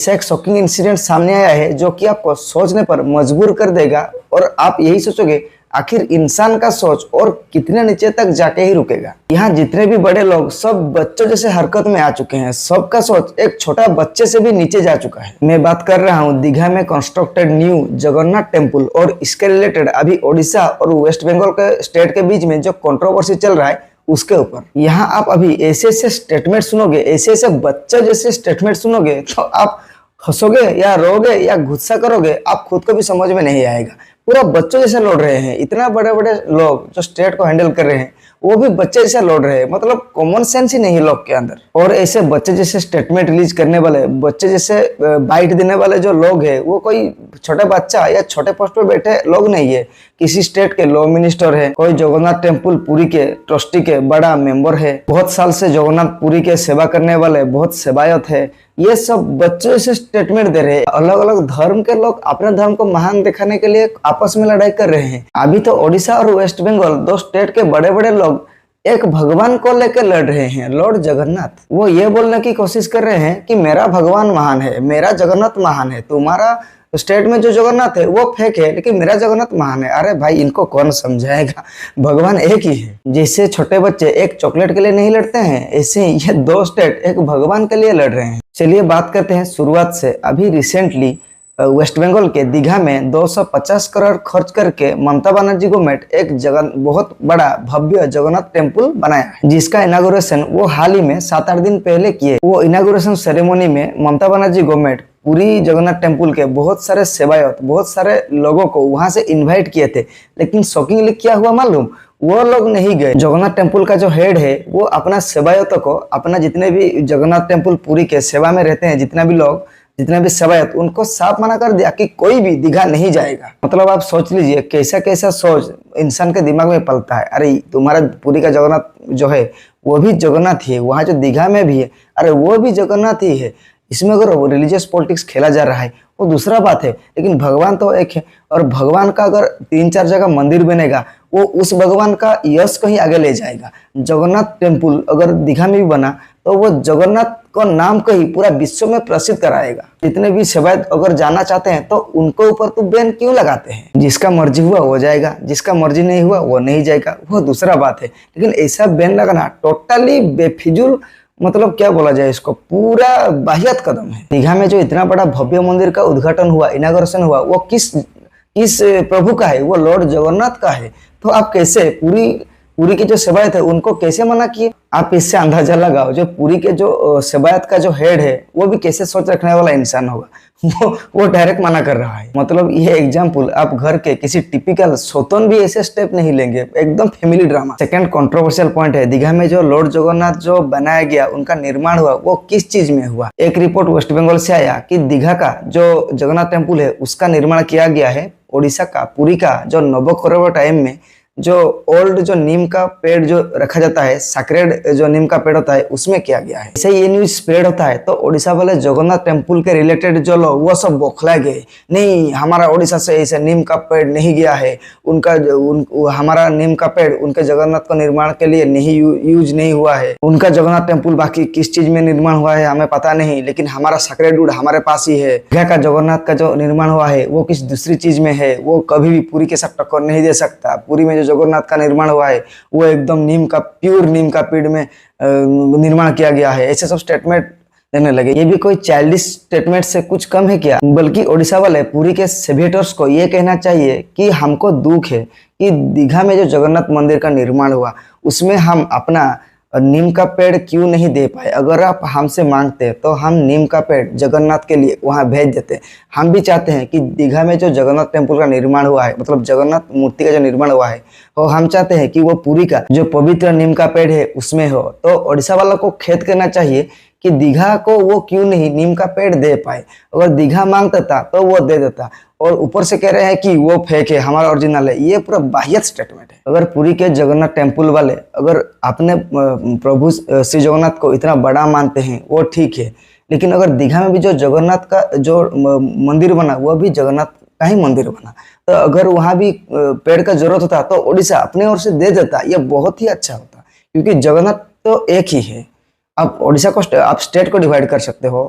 ऐसा एक shocking incident सामने आया है जो कि आपको सोचने पर मजबूर कर देगा और आप यही सोचोगे आखिर इंसान का सोच और कितने नीचे तक जाके ही रुकेगा। यहाँ जितने भी बड़े लोग सब बच्चों जैसे हरकत में आ चुके हैं। सबका सोच एक छोटा बच्चे से भी नीचे जा चुका है। मैं बात कर रहा हूँ दीघा में कंस्ट्रक्टेड न्यू जगन्नाथ टेम्पल और इसके रिलेटेड अभी ओडिशा और वेस्ट बंगाल के स्टेट के बीच में जो कंट्रोवर्सी चल रहा है उसके ऊपर। यहाँ आप अभी ऐसे ऐसे स्टेटमेंट सुनोगे, ऐसे ऐसे बच्चे जैसे स्टेटमेंट सुनोगे तो आप हंसोगे या रोगे या गुस्सा करोगे, आप खुद को भी समझ में नहीं आएगा। पूरा बच्चों जैसे लौट रहे हैं, इतना बड़े बड़े लोग जो स्टेट को हैंडल कर रहे हैं वो भी बच्चे जैसे लौट रहे हैं। मतलब कॉमन सेंस ही नहीं है लोग के अंदर। और ऐसे बच्चे जैसे स्टेटमेंट रिलीज करने वाले, बच्चे जैसे बाइट देने वाले जो लोग हैं वो कोई छोटा बच्चा या छोटे पोस्ट पे बैठे लोग नहीं है। किसी स्टेट के लॉ मिनिस्टर है, कोई जगन्नाथ टेम्पल पुरी के ट्रस्टी के बड़ा मेंबर है, बहुत साल से जगन्नाथ पुरी के सेवा करने वाले बहुत सेवायत है। ये सब बच्चों से स्टेटमेंट दे रहे हैं। अलग अलग धर्म के लोग अपने धर्म को महान दिखाने के लिए आपस में लड़ाई कर रहे हैं। अभी तो ओडिशा और वेस्ट बंगाल दो स्टेट के बड़े बड़े लोग एक भगवान को लेकर लड़ रहे हैं, लॉर्ड जगन्नाथ। वो ये बोलने की कोशिश कर रहे हैं कि मेरा भगवान महान है, मेरा जगन्नाथ महान है, तुम्हारा स्टेट में जो जगन्नाथ है वो फेक है लेकिन मेरा जगन्नाथ महान है। अरे भाई, इनको कौन समझाएगा, भगवान एक ही है। जैसे छोटे बच्चे एक चॉकलेट के लिए नहीं लड़ते हैं, ऐसे ही ये दो स्टेट एक भगवान के लिए लड़ रहे हैं। चलिए बात करते हैं शुरुआत से। अभी रिसेंटली वेस्ट बंगाल के दीघा में 250 करोड़ खर्च करके ममता बनर्जी गवर्नमेंट एक बहुत बड़ा भव्य जगन्नाथ टेम्पल बनाया है, जिसका इनागुरेशन वो हाल ही में 7-8 दिन पहले किए। वो इनागुरेशन सेरेमनी में ममता बनर्जी गवर्नमेंट पूरी जगन्नाथ टेम्पल के बहुत सारे सेवायत, बहुत सारे लोगों को वहां से इनवाइट किए थे। लेकिन शॉकिंगली क्या हुआ मालूम, वो लोग नहीं गए। जगन्नाथ टेम्पल का जो हेड है वो अपना सेवायतों को, अपना जितने भी जगन्नाथ टेम्पल पूरी के सेवा में रहते हैं जितना भी लोग, जितने भी सेवायत, उनको साफ मना कर दिया कि कोई भी दीघा नहीं जाएगा। मतलब आप सोच लीजिए कैसा कैसा सोच इंसान के दिमाग में पलता है। अरे तुम्हारा पुरी का जगन्नाथ जो है वो भी जगन्नाथ ही है, वहां जो दीघा में भी है अरे वो भी जगन्नाथ ही है। इसमें अगर रिलीजियस पॉलिटिक्स खेला जा रहा है वो दूसरा बात है, लेकिन भगवान तो एक है। और भगवान का अगर 3-4 जगह मंदिर बनेगा वो उस भगवान का यश कहीं आगे ले जाएगा। जगन्नाथ टेम्पल अगर दीघा में भी बना तो वो जगन्नाथ का नाम कहीं पूरा विश्व में प्रसिद्ध कराएगा। जितने भी सेवायत अगर जाना चाहते हैं तो उनको ऊपर तो बैन क्यों लगाते हैं? जिसका मर्जी हुआ वो जाएगा, जिसका मर्जी नहीं हुआ वो नहीं जाएगा, वो दूसरा बात है। लेकिन ऐसा बैन लगाना टोटली बेफिजुल, मतलब क्या बोला जाए इसको, पूरा बाहियत कदम है। दीघा में जो इतना बड़ा भव्य मंदिर का उद्घाटन हुआ, इनागुरेशन हुआ, वो किस प्रभु का है? वो लॉर्ड जगन्नाथ का है। तो आप कैसे पूरी के जो सेवायत है उनको कैसे मना किए? आप इससे अंदाजा लगाओ जो पूरी के जो सेवायत का जो हेड है वो भी कैसे सोच रखने वाला इंसान होगा। वो डायरेक्ट मना कर रहा है। मतलब ये एग्जाम्पल आप घर के किसी टिपिकल सोतन भी ऐसे स्टेप नहीं लेंगे, एकदम family drama. Second controversial point है दीघा में जो लॉर्ड जगन्नाथ जो बनाया गया, उनका निर्माण हुआ, वो किस चीज में हुआ? एक रिपोर्ट वेस्ट बंगाल से आया कि दीघा का जो जगन्नाथ टेम्पल है उसका निर्माण किया गया है ओडिशा का पुरी का जो नवकरवा टाइम में जो ओल्ड जो नीम का पेड़ जो रखा जाता है, सैक्रेड जो नीम का पेड़ होता है, उसमें किया गया है। ऐसे ये न्यूज स्प्रेड होता है तो ओडिशा वाले जगन्नाथ टेम्पल के रिलेटेड जो लोग वो सब बौखला गए, नहीं हमारा ओडिशा से ऐसे नीम का पेड़ नहीं गया है, हमारा नीम का पेड़ उनके जगन्नाथ को निर्माण के लिए नहीं यूज नहीं हुआ है। उनका जगन्नाथ टेम्पल बाकी किस चीज में निर्माण हुआ है हमें पता नहीं, लेकिन हमारा सैक्रेड वुड हमारे पास ही है। दीघा का जगन्नाथ का जो निर्माण हुआ है वो किस दूसरी चीज में है, वो कभी भी पुरी के साथ टक्कर नहीं दे सकता। पुरी में जगन्नाथ का निर्माण हुआ है वो एकदम नीम का, प्योर नीम का पेड़ में निर्माण किया गया है। ऐसे सब स्टेटमेंट देने लगे। ये भी कोई चाइल्डिश स्टेटमेंट से कुछ कम है क्या? बल्कि ओडिशा वाले पुरी के सेवेटर्स को ये कहना चाहिए कि हमको दुख है कि दीघा में जो जगन्नाथ मंदिर का निर्माण हुआ उसमें हम अपना नीम का पेड़ क्यों नहीं दे पाए। अगर आप हमसे मांगते तो हम नीम का पेड़ जगन्नाथ के लिए वहां भेज देते। हम भी चाहते हैं कि दीघा में जो जगन्नाथ टेम्पल का निर्माण हुआ है, मतलब जगन्नाथ मूर्ति का जो निर्माण हुआ है, और हम चाहते हैं कि वो पुरी का जो पवित्र नीम का पेड़ है उसमें हो। तो ओडिशा वालों को खेद करना चाहिए कि दीघा को वो क्यों नहीं नीम का पेड़ दे पाए। अगर दीघा मांगता था तो वो दे देता, और ऊपर से कह रहे हैं कि वो फेक है, हमारा ओरिजिनल है। ये पूरा बाह्यत स्टेटमेंट है। अगर पुरी के जगन्नाथ टेम्पल वाले अगर अपने प्रभु श्री जगन्नाथ को इतना बड़ा मानते हैं वो ठीक है, लेकिन अगर दीघा में भी जो जगन्नाथ का जो मंदिर बना वो भी जगन्नाथ का ही मंदिर बना, तो अगर वहां भी पेड़ का जरूरत होता तो ओडिशा अपने ओर से दे देता। ये बहुत ही अच्छा होता, क्योंकि जगन्नाथ तो एक ही है। आप ओडिशा को आप स्टेट को डिवाइड कर सकते हो,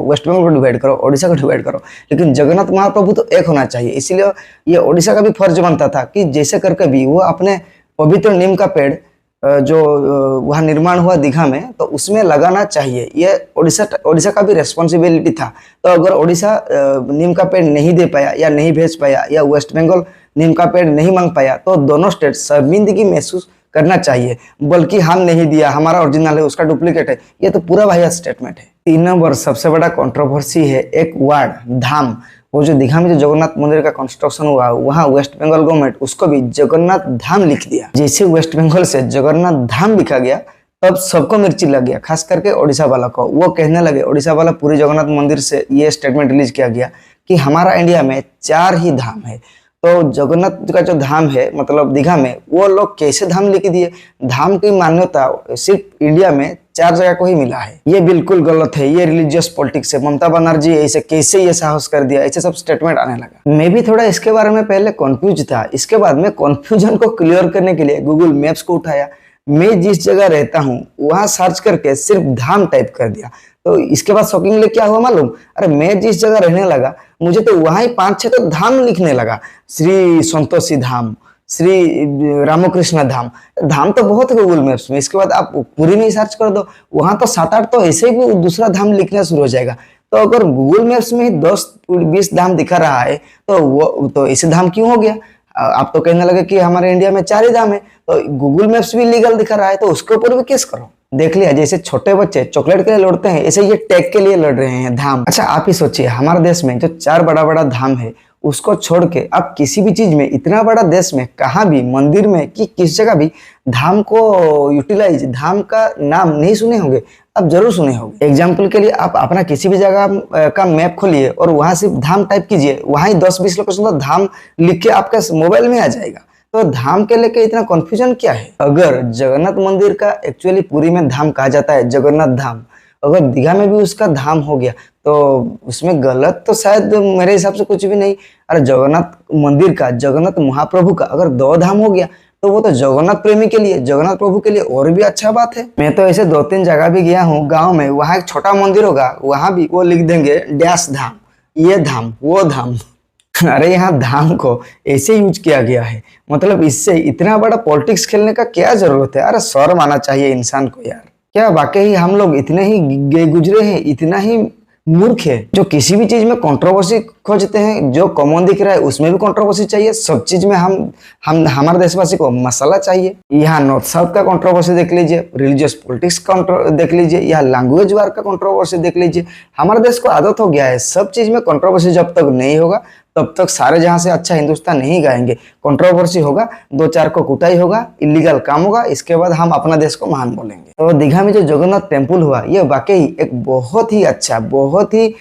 वेस्ट बंगाल को डिवाइड करो, ओडिशा को डिवाइड करो, लेकिन जगन्नाथ महाप्रभु तो एक होना चाहिए। इसीलिए ये ओडिशा का भी फर्ज बनता था कि जैसे करके भी वो अपने पवित्र नीम का पेड़ जो वहाँ निर्माण हुआ दीघा में, तो उसमें लगाना चाहिए। ये ओडिशा का भी रेस्पॉन्सिबिलिटी था। तो अगर ओडिशा नीम का पेड़ नहीं दे पाया या नहीं भेज पाया, या वेस्ट बंगाल नीम का पेड़ नहीं मांग पाया, तो दोनों स्टेट शर्मिंदगी महसूस करना चाहिए। बल्कि हम नहीं दिया, हमारा ओरिजिनल है, उसका डुप्लीकेट है, ये तो पूरा वाहियात स्टेटमेंट है। 3 नंबर सबसे बड़ा कंट्रोवर्सी है एक वर्ड धाम। वो जो दीघा में जो जगन्नाथ मंदिर का कंस्ट्रक्शन हुआ, वहाँ वेस्ट बंगाल गवर्नमेंट उसको भी जगन्नाथ धाम लिख दिया। जैसे वेस्ट बंगाल से जगन्नाथ धाम लिखा गया, तब सबको मिर्ची लग गया, खास करके ओडिशा वाला को। वो कहने लगे, ओडिशा वाला पूरी जगन्नाथ मंदिर से ये स्टेटमेंट रिलीज किया गया कि हमारा इंडिया में 4 ही धाम है। तो जगन्नाथ का जो धाम है, मतलब दीघा में, वो लोग कैसे धाम लिख दिए? धाम की मान्यता सिर्फ इंडिया में 4 जगह को ही मिला है। ये बिल्कुल गलत है, ये रिलीजियस पॉलिटिक्स है। ममता बनर्जी ऐसे कैसे ये साहस कर दिया, ऐसे सब स्टेटमेंट आने लगा। मैं भी थोड़ा इसके बारे में पहले कंफ्यूज था। इसके बाद में कंफ्यूजन को क्लियर करने के लिए गूगल मैप्स को उठाया। मैं जिस जगह रहता हूँ वहां सर्च करके सिर्फ धाम टाइप कर दिया। तो इसके बाद शॉकिंगली क्या हुआ मालूम? अरे मैं जिस जगह रहने लगा, मुझे तो वहां ही 5-6 तो धाम लिखने लगा। श्री संतोषी धाम, श्री रामकृष्ण धाम। धाम तो बहुत है गूगल मैप्स में। इसके बाद आप पूरी में सर्च कर दो, वहां तो 7-8 तो ऐसे ही दूसरा धाम लिखना शुरू हो जाएगा। तो अगर गूगल मैप्स में ही 10-20 धाम दिखा रहा है, तो वो तो ऐसे धाम क्यों हो गया? आप तो कहने लगे कि हमारे इंडिया में 4 ही धाम है, तो गूगल मैप्स भी लीगल दिखा रहा है, तो उसके ऊपर भी केस करो। देख लिया, जैसे छोटे बच्चे चॉकलेट के लिए लड़ते हैं, ऐसे ये टैग के लिए लड़ रहे हैं, धाम। अच्छा आप ही सोचिए, हमारे देश में जो 4 बड़ा बड़ा धाम है, उसको छोड़ के आप किसी भी चीज में, इतना बड़ा देश में कहाँ भी मंदिर में कि किस जगह भी धाम को यूटिलाइज, धाम का नाम नहीं सुने होंगे? आप जरूर सुने होंगे। एग्जाम्पल के लिए आप अपना किसी भी जगह का मैप खोलिए और वहां सिर्फ धाम टाइप कीजिए, वहां ही 10-20 लोकेशन तो धाम लिख के आपके मोबाइल में आ जाएगा। तो धाम के लेके इतना कंफ्यूजन क्या है? अगर जगन्नाथ मंदिर का एक्चुअली पुरी में धाम कहा जाता है, जगन्नाथ धाम, अगर दीघा में भी उसका धाम हो गया, तो उसमें गलत तो शायद मेरे हिसाब से कुछ भी नहीं। अरे जगन्नाथ मंदिर का, जगन्नाथ महाप्रभु का अगर 2 धाम हो गया, तो वो तो जगन्नाथ प्रेमी के लिए, जगन्नाथ प्रभु के लिए और भी अच्छा बात है। मैं तो ऐसे 2-3 जगह भी गया हूँ गांव में, वहां एक छोटा मंदिर होगा, वहां भी वो लिख देंगे डैश धाम, ये धाम, वो धाम। अरे यहाँ धाम को ऐसे यूज किया गया है, मतलब इससे इतना बड़ा पॉलिटिक्स खेलने का क्या जरूरत है? अरे शर्म आना चाहिए इंसान को यार। क्या वाकई हम लोग इतने ही गुजरे हैं, इतना ही मूर्ख है जो किसी भी चीज में कंट्रोवर्सी खोजते हैं? जो कॉमन दिख रहा है उसमें भी कंट्रोवर्सी चाहिए। सब चीज में हम हमारे देशवासी को मसाला चाहिए। यहाँ नॉर्थ साउथ का कंट्रोवर्सी देख लीजिए, रिलीजियस पॉलिटिक्स देख लीजिए, या लैंग्वेज वार का कंट्रोवर्सी देख लीजिए। हमारे देश को आदत हो गया है सब चीज में कंट्रोवर्सी। जब तक नहीं होगा तब तक सारे जहां से अच्छा हिंदुस्तान नहीं गाएंगे। कंट्रोवर्सी होगा, 2-4 को कुटाई होगा, इलीगल काम होगा, इसके बाद हम अपना देश को महान बोलेंगे। तो दीघा में जो जगन्नाथ टेम्पल हुआ, ये वाकई एक बहुत ही अच्छा, बहुत ही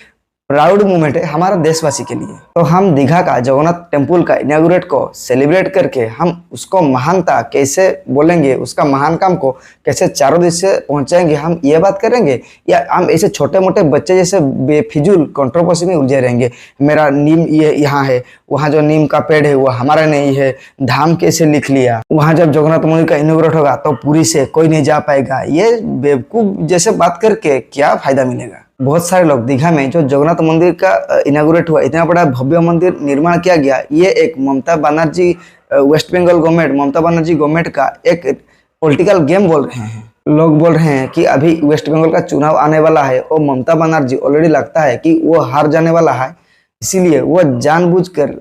प्राउड मोमेंट है हमारा देशवासी के लिए। तो हम दीघा का जगन्नाथ टेम्पल का इनॉग्रेट को सेलिब्रेट करके हम उसको महानता कैसे बोलेंगे, उसका महान काम को कैसे चारों देश से पहुंचाएंगे, हम ये बात करेंगे? या हम ऐसे छोटे मोटे बच्चे जैसे बेफिजूल कंट्रोवर्सी में उलझे रहेंगे? मेरा नीम ये यहाँ है, वहाँ जो नीम का पेड़ है वो हमारा नहीं है, धाम कैसे लिख लिया, वहाँ जब जगन्नाथ मंदिर का इनॉग्रेट होगा तो पूरी से कोई नहीं जा पाएगा। ये बेवकूफ जैसे बात करके क्या फायदा मिलेगा? बहुत सारे लोग दीघा में जो जगन्नाथ मंदिर का इनॉग्रेट हुआ, इतना बड़ा भव्य मंदिर निर्माण किया गया, ये एक Mamata Banerjee waste Bengal government, Mamata Banerjee government का एक पॉलिटिकल गेम बोल रहे हैं। लोग बोल रहे हैं कि अभी वेस्ट बंगाल का चुनाव आने वाला है और ममता बनर्जी ऑलरेडी लगता है कि वो हार जाने वाला है, इसीलिए वो जानबूझकर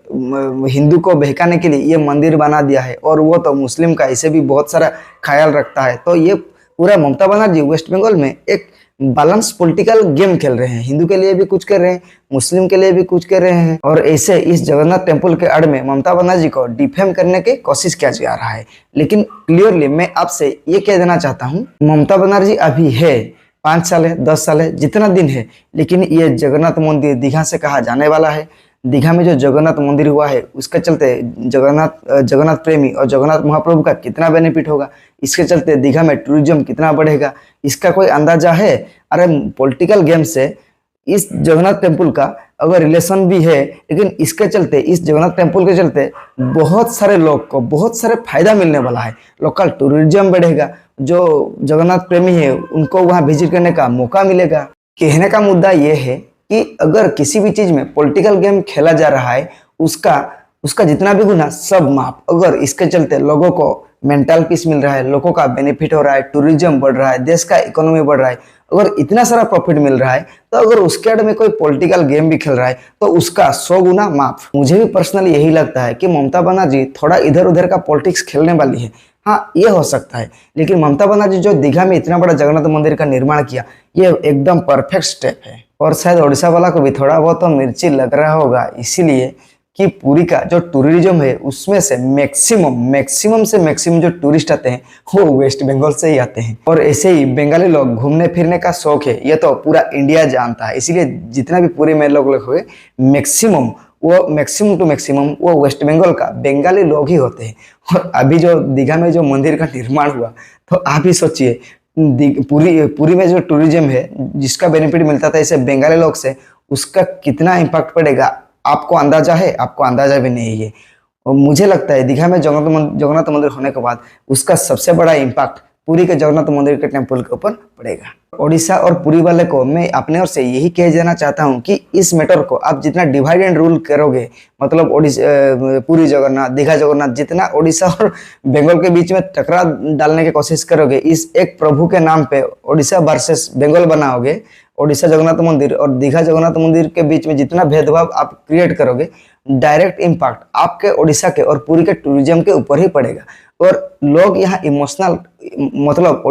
हिंदू को बहकाने के लिए ये मंदिर बना दिया है। और वो तो मुस्लिम का ऐसे भी बहुत सारा ख्याल रखता है। तो ये पूरा ममता बनर्जी वेस्ट बंगाल में एक बैलेंस पॉलिटिकल गेम खेल रहे हैं। हिंदू के लिए भी कुछ कर रहे हैं, मुस्लिम के लिए भी कुछ कर रहे हैं, और ऐसे इस जगन्नाथ टेम्पल के आड़ में ममता बनर्जी को डिफेम करने की कोशिश किया जा रहा है। लेकिन क्लियरली मैं आपसे ये कह देना चाहता हूँ, ममता बनर्जी अभी है, 5 साल है, 10 साल है, जितना दिन है, लेकिन ये जगन्नाथ मंदिर दीघा से कहा जाने वाला है। दीघा में जो जगन्नाथ मंदिर हुआ है उसके चलते जगन्नाथ प्रेमी और जगन्नाथ महाप्रभु का कितना बेनिफिट होगा, इसके चलते दीघा में टूरिज्म कितना बढ़ेगा, इसका कोई अंदाजा है? अरे पॉलिटिकल गेम से इस जगन्नाथ टेम्पल का अगर रिलेशन भी है, लेकिन इसके चलते, इस जगन्नाथ टेम्पल के चलते बहुत सारे लोग को बहुत सारे फायदा मिलने वाला है। लोकल टूरिज्म बढ़ेगा, जो जगन्नाथ प्रेमी है उनको वहाँ विजिट करने का मौका मिलेगा। कहने का मुद्दा ये है कि अगर किसी भी चीज में पॉलिटिकल गेम खेला जा रहा है, उसका उसका जितना भी गुना सब माफ। अगर इसके चलते लोगों को मेंटल पीस मिल रहा है, लोगों का बेनिफिट हो रहा है, टूरिज्म बढ़ रहा है, देश का इकोनॉमी बढ़ रहा है, अगर इतना सारा प्रॉफिट मिल रहा है, तो अगर उसके आड़ में कोई पॉलिटिकल गेम भी खेल रहा है तो उसका 100 गुना माफ। मुझे भी पर्सनली यही लगता है कि ममता बनर्जी थोड़ा इधर उधर का पॉलिटिक्स खेलने वाली है। हाँ, ये हो सकता है, लेकिन ममता बनर्जी जो दीघा में इतना बड़ा जगन्नाथ मंदिर का निर्माण किया, ये एकदम परफेक्ट स्टेप है। और शायद ओडिशा वाला को भी थोड़ा बहुत तो मिर्ची लग रहा होगा, इसीलिए कि पुरी का जो टूरिज्म है उसमें से मैक्सिमम जो टूरिस्ट आते हैं वो वेस्ट बंगाल से ही आते हैं। और ऐसे ही बंगाली लोग घूमने फिरने का शौक है, ये तो पूरा इंडिया जानता है। इसीलिए जितना भी पूरे में लोग हुए, मैक्सिमम टू मैक्सिमम वो वेस्ट बंगाल का बंगाली लोग ही होते हैं। और अभी जो दीघा में जो मंदिर का निर्माण हुआ, तो आप ही सोचिए पूरी में जो टूरिज्म है जिसका बेनिफिट मिलता था इसे बंगाली लोग से, उसका कितना इम्पैक्ट पड़ेगा आपको अंदाजा है? आपको अंदाजा भी नहीं है। और मुझे लगता है दीघा में जगन्नाथ मंदिर होने के बाद उसका सबसे बड़ा इम्पैक्ट पुरी के जगन्नाथ मंदिर के टेम्पल के ऊपर पड़ेगा। ओडिशा और पुरी वाले को मैं अपने ओर से यही कह देना चाहता हूँ कि इस मैटर को आप जितना डिवाइड एंड रूल करोगे, मतलब पुरी जगन्नाथ, दीघा जगन्नाथ, जितना ओडिशा और बंगाल के बीच में टकरा डालने की कोशिश करोगे, इस एक प्रभु के नाम पे ओडिशा वर्सेस बंगाल बनाओगे, ओडिशा जगन्नाथ मंदिर और दीघा जगन्नाथ मंदिर के बीच में जितना भेदभाव आप क्रिएट करोगे, डायरेक्ट इम्पैक्ट आपके ओडिशा के और पूरी के टूरिज्म के ऊपर ही पड़ेगा। और लोग यहाँ इमोशनल, मतलब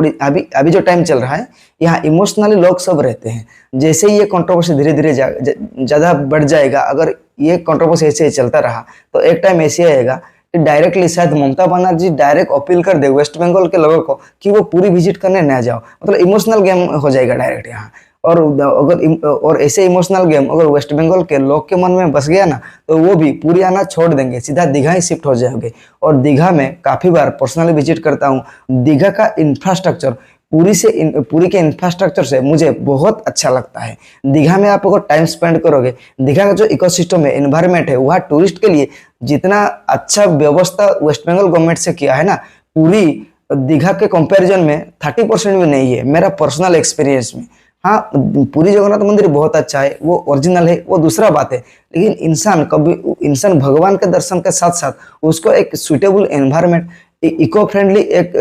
अभी जो टाइम चल रहा है, यहाँ इमोशनली लोग सब रहते हैं। जैसे ही ये कंट्रोवर्सी धीरे धीरे ज़्यादा बढ़ जाएगा, अगर ये कंट्रोवर्सी ऐसे ही चलता रहा तो एक टाइम ऐसे आएगा कि डायरेक्टली शायद ममता बनर्जी डायरेक्ट अपील कर दे वेस्ट बंगाल के लोगों को कि वो पूरी विजिट करने ना जाओ। मतलब इमोशनल गेम हो जाएगा डायरेक्ट यहाँ। और ऐसे इमोशनल गेम अगर वेस्ट बंगाल के लोग के मन में बस गया ना, तो वो भी पूरी आना छोड़ देंगे, सीधा दीघा ही शिफ्ट हो जाएंगे। और दीघा में काफ़ी बार पर्सनली विजिट करता हूँ। दीघा का इंफ्रास्ट्रक्चर पूरी के इंफ्रास्ट्रक्चर से मुझे बहुत अच्छा लगता है। दीघा में आप अगर टाइम स्पेंड करोगे, दीघा का जो इकोसिस्टम है, एनवायरनमेंट है, वहाँ टूरिस्ट के लिए जितना अच्छा व्यवस्था वेस्ट बंगाल गवर्नमेंट से किया है ना, पूरी दीघा के कंपैरिजन में 30% भी नहीं है मेरा पर्सनल एक्सपीरियंस में। हाँ, पूरी जगन्नाथ मंदिर बहुत अच्छा है, वो ओरिजिनल है, वो दूसरा बात है, लेकिन इंसान भगवान के दर्शन के साथ साथ उसको एक सुटेबल एनवायरनमेंट, इको फ्रेंडली एक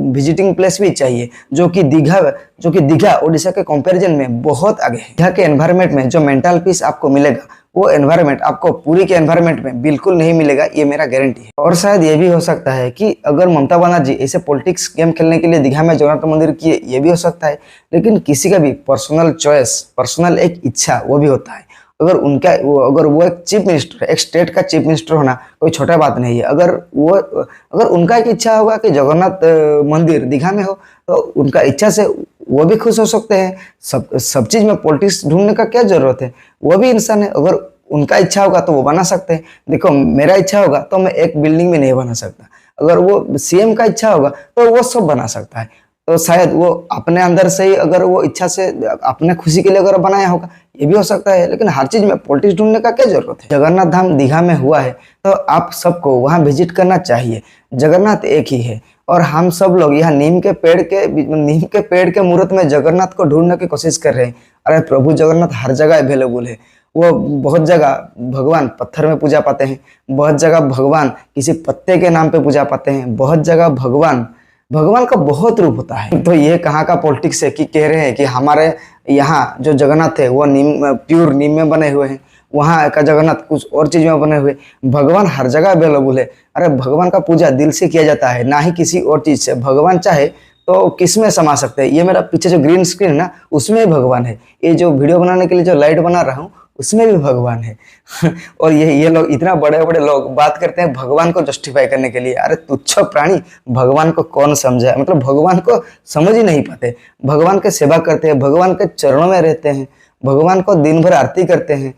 विजिटिंग प्लेस भी चाहिए, जो कि दीघा ओडिशा के कंपैरिजन में बहुत आगे है। दीघा के एनवायरनमेंट में जो मेंटल पीस आपको मिलेगा, वो एनवायरनमेंट आपको पूरी के एनवायरनमेंट में बिल्कुल नहीं मिलेगा, ये मेरा गारंटी है। और शायद ये भी हो सकता है कि अगर ममता बनर्जी ऐसे पॉलिटिक्स गेम खेलने के लिए दीघा में जगन्नाथ मंदिर किए, ये भी हो सकता है, लेकिन किसी का भी पर्सनल चॉइस, पर्सनल एक इच्छा वो भी होता है। अगर वो एक चीफ मिनिस्टर है, एक स्टेट का चीफ मिनिस्टर होना कोई छोटा बात नहीं है। अगर उनका एक इच्छा होगा कि जगन्नाथ मंदिर दीघा में हो, तो उनका इच्छा से वो भी खुश हो सकते हैं। सब चीज में पॉलिटिक्स ढूंढने का क्या जरूरत है? वो भी इंसान है, अगर उनका इच्छा होगा तो वो बना सकते हैं। देखो, मेरा इच्छा होगा तो मैं एक बिल्डिंग भी नहीं बना सकता, अगर वो सीएम का इच्छा होगा तो वो सब बना सकता है। तो शायद वो अपने अंदर से ही अगर वो इच्छा से अपने खुशी के लिए अगर बनाया होगा, ये भी हो सकता है। लेकिन हर चीज में पॉलिटिक्स ढूंढने का क्या जरूरत है? जगन्नाथ धाम दीघा में हुआ है तो आप सबको वहां विजिट करना चाहिए। जगन्नाथ एक ही है और हम सब लोग यहाँ नीम के पेड़ के मुहूर्त में जगन्नाथ को ढूंढने की कोशिश कर रहे हैं। अरे प्रभु जगन्नाथ हर जगह अवेलेबल है। वो बहुत जगह भगवान पत्थर में पूजा पाते हैं, बहुत जगह भगवान किसी पत्ते के नाम पे पूजा पाते हैं, बहुत जगह भगवान का बहुत रूप होता है। तो ये कहाँ का पॉलिटिक्स है कि कह रहे हैं कि हमारे यहाँ जो जगन्नाथ है वो प्योर नीम में बने हुए हैं, वहाँ का जगन्नाथ कुछ और चीज में बने हुए। भगवान हर जगह अवेलेबल है। अरे भगवान का पूजा दिल से किया जाता है, ना ही किसी और चीज से। भगवान चाहे तो किस में समा सकते हैं? ये मेरा पीछे जो ग्रीन स्क्रीन है ना, उसमें भी भगवान है। ये जो वीडियो बनाने के लिए जो लाइट बना रहा हूँ, उसमें भी भगवान है। और ये लोग इतना बड़े बड़े लोग बात करते हैं भगवान को जस्टिफाई करने के लिए। अरे तुच्छ प्राणी, भगवान को कौन समझे? मतलब भगवान को समझ ही नहीं पाते। भगवान के सेवा करते हैं, भगवान के चरणों में रहते हैं, भगवान को दिन भर आरती करते हैं,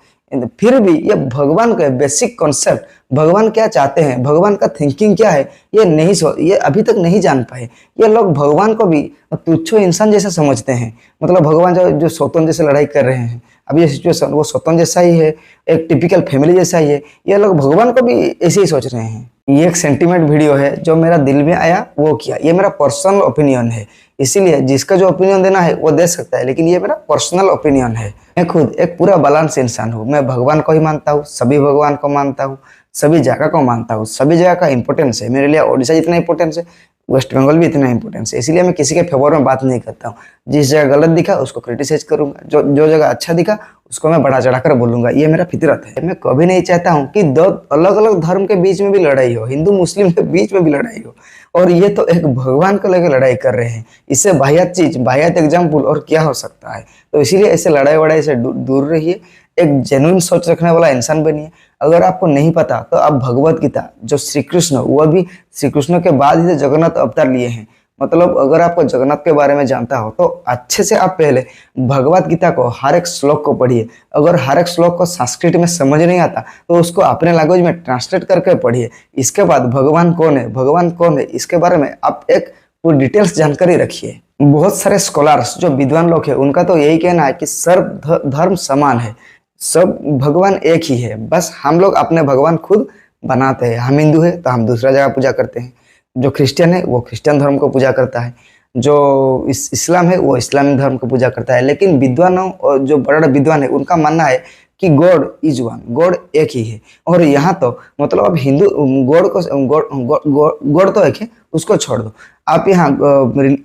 फिर भी ये भगवान का बेसिक कॉन्सेप्ट, भगवान क्या चाहते हैं, भगवान का थिंकिंग क्या है, ये अभी तक नहीं जान पाए। ये लोग भगवान को भी तुच्छ इंसान जैसा समझते हैं। मतलब भगवान जो स्वतंत्र जैसे लड़ाई कर रहे हैं, अब ये सिचुएशन वो स्वतंत्र जैसा ही है, एक टिपिकल फैमिली जैसा ही है, ये लोग भगवान को भी ऐसे ही सोच रहे हैं। ये एक सेंटीमेंट वीडियो है जो मेरा दिल में आया वो किया, ये मेरा पर्सनल ओपिनियन है, इसीलिए जिसका जो ओपिनियन देना है वो दे सकता है, लेकिन ये मेरा पर्सनल ओपिनियन है। मैं खुद एक पूरा बैलेंस इंसान हूँ, मैं भगवान को ही मानता हूँ, सभी भगवान को मानता हूँ, सभी जगह को मानता हूँ, सभी जगह का इंपॉर्टेंस है मेरे लिए। ओडिशा जितना इंपॉर्टेंस है वेस्ट बंगाल भी इतना इंपॉर्टेंस है, इसीलिए मैं किसी के फेवर में बात नहीं करता हूँ। जिस जगह गलत दिखा उसको क्रिटिसाइज करूंगा, जो जगह अच्छा दिखा उसको मैं बढ़ा चढ़ा कर बोलूंगा, ये मेरा फितरत है। मैं कभी नहीं चाहता हूँ कि दो अलग अलग धर्म के बीच में भी लड़ाई हो, हिंदू मुस्लिम के बीच में भी लड़ाई हो, और ये तो एक भगवान को लेकर लड़ाई कर रहे हैं। इससे बाह्यत चीज, बाह्यत एग्जाम्पल और क्या हो सकता है। तो इसीलिए ऐसे लड़ाई वड़ाई से दूर रहिए, एक जेन्युइन सोच रखने वाला इंसान बनिए। अगर आपको नहीं पता तो आप भगवत गीता, जो श्री कृष्ण, वो भी श्री कृष्ण के बाद ही जगन्नाथ अवतार लिए हैं, मतलब अगर आपको जगन्नाथ के बारे में जानता हो तो अच्छे से आप पहले भगवत गीता को हर एक श्लोक को पढ़िए। अगर हर एक श्लोक को संस्कृत में समझ नहीं आता तो उसको अपने लैंग्वेज में ट्रांसलेट करके पढ़िए। इसके बाद भगवान कौन है, भगवान कौन है, इसके बारे में आप एक पूरी डिटेल्स जानकारी रखिए। बहुत सारे स्कॉलर्स जो विद्वान लोग हैं उनका तो यही कहना है कि सर्व धर्म समान है, सब भगवान एक ही है, बस हम लोग अपने भगवान खुद बनाते हैं। हम हिंदू है तो हम दूसरा जगह पूजा करते हैं, जो क्रिश्चियन है वो क्रिश्चियन धर्म को पूजा करता है, जो इस्लाम है वो इस्लामी धर्म को पूजा करता है। लेकिन विद्वानों और जो बड़ा विद्वान है उनका मानना है कि गॉड इज वन, गॉड एक ही है। और यहाँ तो मतलब अब हिंदू गॉड को गॉड तो एक है, उसको छोड़ दो, आप यहाँ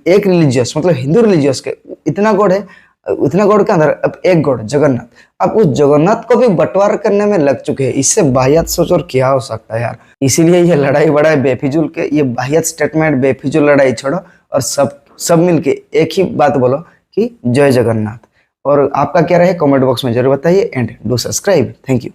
एक रिलीजियस मतलब हिंदू रिलीजियस के इतना गॉड है, उतना गॉड के अंदर अब एक गॉड जगन्नाथ, अब उस जगन्नाथ को भी बंटवारा करने में लग चुके हैं। इससे बाह्यत सोच और क्या हो सकता है यार। इसीलिए ये लड़ाई बड़ाई बेफिजुल के, ये बाह्यत स्टेटमेंट बेफिजुल लड़ाई छोड़ो और सब मिलके एक ही बात बोलो कि जय जगन्नाथ। और आपका क्या रहे कमेंट बॉक्स में जरूर बताइए, and do subscribe. Thank you.